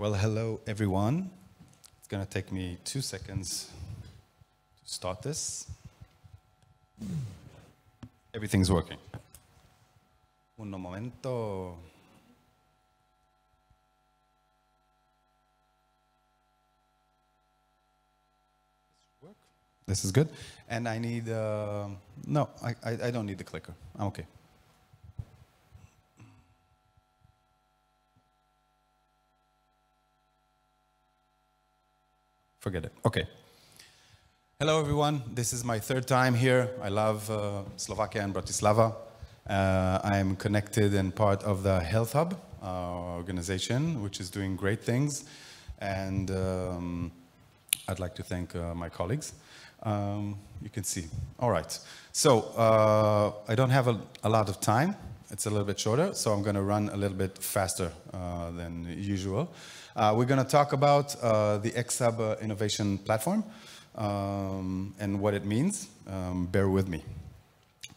Well, hello everyone. It's going to take me 2 seconds to start this. Everything's working. Un momento. This is good. And I need, no, I don't need the clicker. I'm okay. Forget it. Okay. Hello, everyone. This is my third time here. I love Slovakia and Bratislava. I am connected and part of the HealthHub organization, which is doing great things. And I'd like to thank my colleagues. You can see. All right. So I don't have a lot of time. It's a little bit shorter, so I'm going to run a little bit faster than usual. We're going to talk about the x.Hub innovation platform and what it means. Bear with me.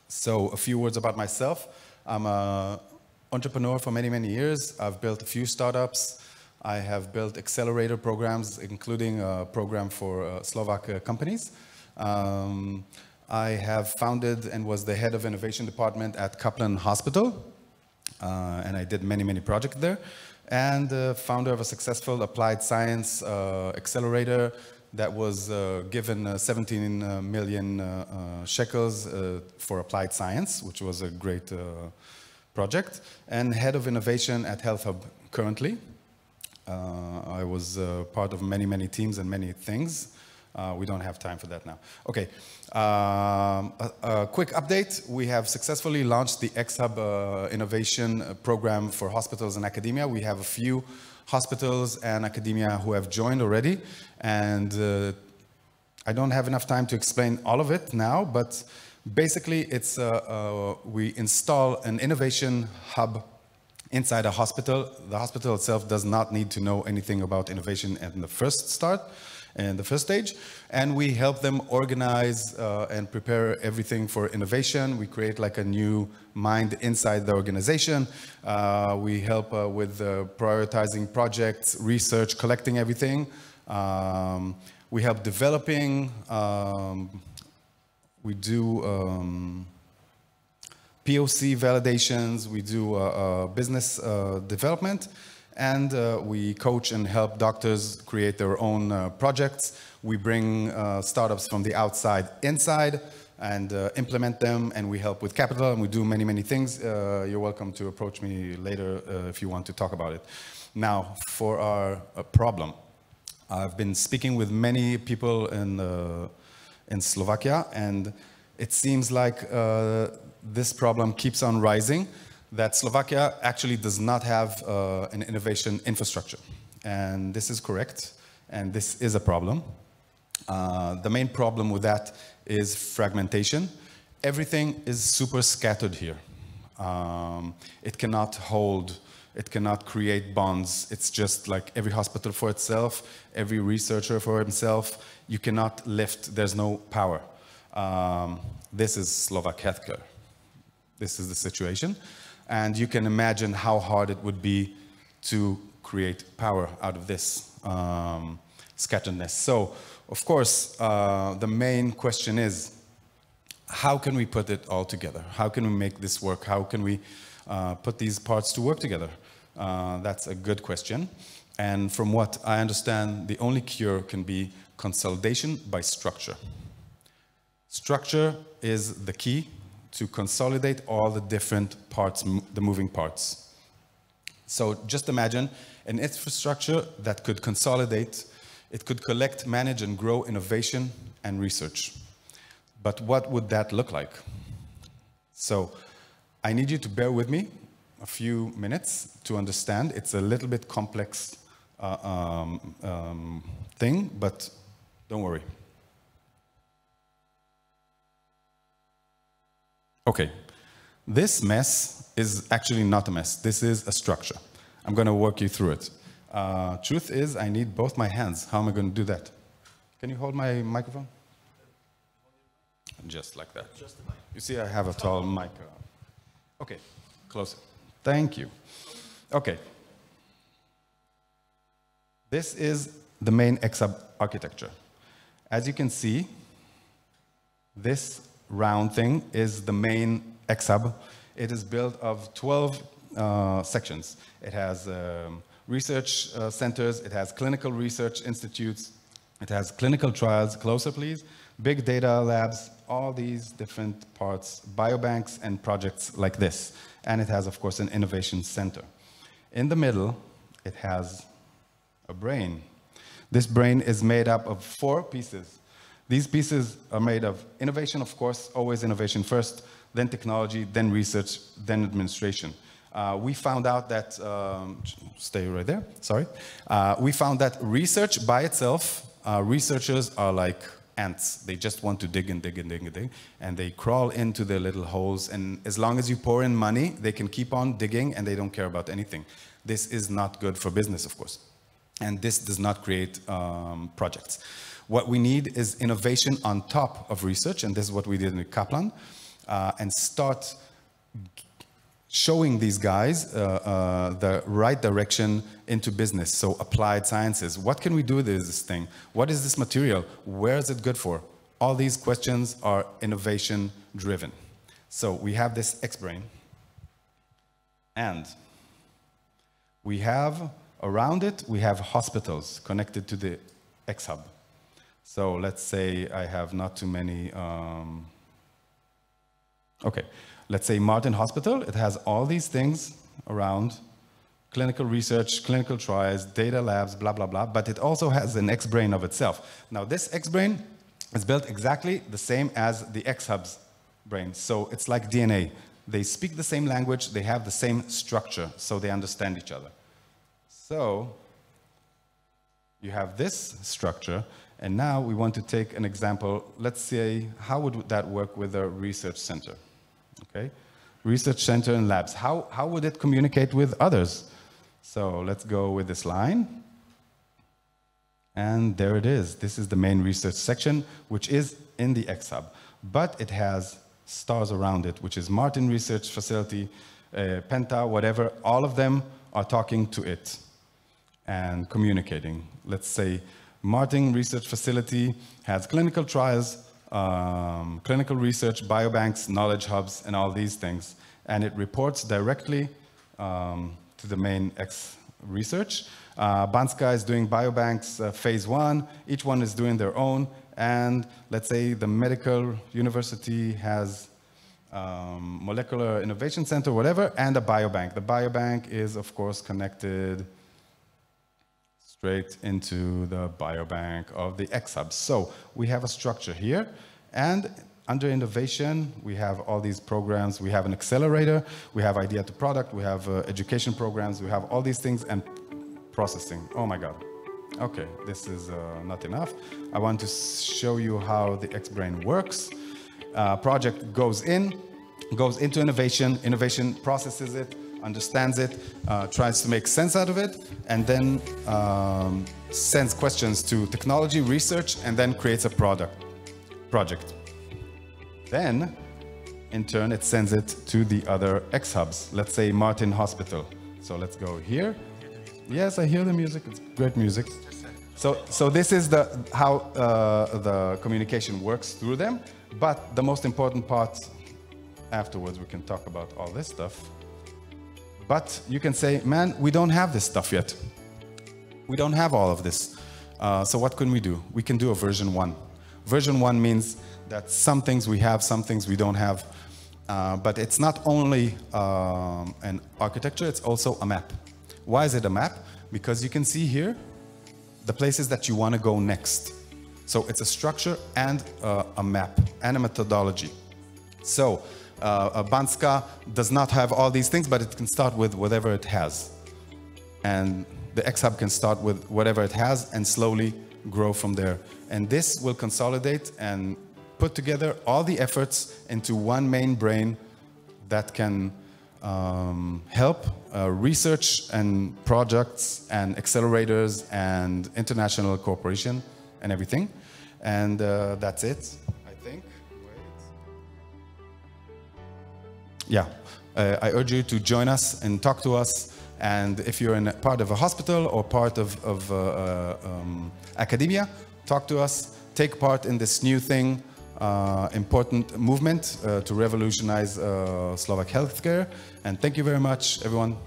So a few words about myself. I'm an entrepreneur for many, many years. I've built a few startups. I have built accelerator programs, including a program for Slovak companies. I have founded and was the head of innovation department at Kaplan Hospital, and I did many, many projects there. And founder of a successful applied science accelerator that was given 17 million shekels for applied science, which was a great project. And head of innovation at HealthHub currently. I was part of many, many teams and many things. We don't have time for that now. Okay, a quick update. We have successfully launched the x.Hub innovation program for hospitals and academia. We have a few hospitals and academia who have joined already. And I don't have enough time to explain all of it now, but basically it's we install an innovation hub inside a hospital. The hospital itself does not need to know anything about innovation in the first start. In the first stage, and we help them organize and prepare everything for innovation. We create like a new mind inside the organization. We help with prioritizing projects, research, collecting everything. We help developing. We do POC validations. We do business development. And we coach and help doctors create their own projects. We bring startups from the outside inside and implement them, and we help with capital, and we do many, many things. You're welcome to approach me later if you want to talk about it. Now, for our problem. I've been speaking with many people in Slovakia, and it seems like this problem keeps on rising. That Slovakia actually does not have an innovation infrastructure. And this is correct, and this is a problem. The main problem with that is fragmentation. Everything is super scattered here. It cannot hold, it cannot create bonds. It's just like every hospital for itself, every researcher for himself. You cannot lift, there's no power. This is Slovak healthcare. This is the situation. And you can imagine how hard it would be to create power out of this scatteredness. So, of course, the main question is, how can we put it all together? How can we make this work? How can we put these parts to work together? That's a good question. And from what I understand, the only cure can be consolidation by structure. Structure is the key to consolidate all the different parts, the moving parts. So just imagine an infrastructure that could consolidate, it could collect, manage, and grow innovation and research. But what would that look like? So I need you to bear with me a few minutes to understand. It's a little bit complex thing, but don't worry. Okay, this mess is actually not a mess. This is a structure. I'm going to walk you through it. Truth is, I need both my hands. How am I going to do that? Can you hold my microphone? Just like that. Just the mic. You see, I have a tall mic. Okay, closer. Thank you. Okay. This is the main x.Hub architecture. As you can see, this round thing is the main x.Hub. It is built of 12 sections. It has research centers, it has clinical research institutes, it has clinical trials, closer please, big data labs, all these different parts, biobanks and projects like this. And it has, of course, an innovation center. In the middle, it has a brain. This brain is made up of 4 pieces. These pieces are made of innovation, of course, always innovation first, then technology, then research, then administration. We found out that, stay right there, sorry. We found that research by itself, researchers are like ants. They just want to dig and dig and dig and dig, and they crawl into their little holes, and as long as you pour in money, they can keep on digging and they don't care about anything. This is not good for business, of course, and this does not create projects. What we need is innovation on top of research, and this is what we did in Kaplan, and start showing these guys the right direction into business, so applied sciences. What can we do with this thing? What is this material? Where is it good for? All these questions are innovation driven. So we have this X-Brain, and we have around it, we have hospitals connected to the X.Hub. So let's say I have not too many, okay. Let's say Martin Hospital, it has all these things around, clinical research, clinical trials, data labs, blah, blah, blah, but it also has an X-Brain of itself. Now this X-Brain is built exactly the same as the X.Hub's brain, so it's like DNA. They speak the same language, they have the same structure, so they understand each other. So you have this structure, and now we want to take an example. Let's say, how would that work with a research center? Okay, research center and labs. How would it communicate with others? So let's go with this line. And there it is. This is the main research section, which is in the X.Hub. But it has stars around it, which is Martin Research Facility, Penta, whatever. All of them are talking to it and communicating. Let's say Martin Research Facility has clinical trials, clinical research, biobanks, knowledge hubs, and all these things. And it reports directly to the main X research. Banska is doing biobanks phase 1. Each one is doing their own. And let's say the medical university has molecular innovation center, whatever, and a biobank. The biobank is, of course, connected straight into the biobank of the X.Hub. So we have a structure here, and under innovation, we have all these programs. We have an accelerator, we have idea to product, we have education programs, we have all these things, and processing. Oh my God. Okay, this is not enough. I want to show you how the X-Brain works. Project goes into innovation, innovation processes it, understands it, tries to make sense out of it, and then sends questions to technology, research, and then creates a project. Then, in turn, it sends it to the other X-Hubs. Let's say Martin Hospital. So let's go here. Yes, I hear the music. It's great music. So this is how the communication works through them. But the most important part, afterwards we can talk about all this stuff. But you can say, man, we don't have this stuff yet. We don't have all of this. So what can we do? We can do a version 1. Version 1 means that some things we have, some things we don't have. But it's not only an architecture, it's also a map. Why is it a map? Because you can see here the places that you want to go next. So it's a structure and a map and a methodology. So Banska does not have all these things, but it can start with whatever it has. And the X.Hub can start with whatever it has and slowly grow from there. And this will consolidate and put together all the efforts into one main brain that can help research and projects and accelerators and international cooperation and everything. And that's it, I think. Wait. Yeah, I urge you to join us and talk to us And if you're in a part of a hospital or part of academia, talk to us, take part in this new thing, important movement to revolutionize Slovak healthcare. And thank you very much, everyone.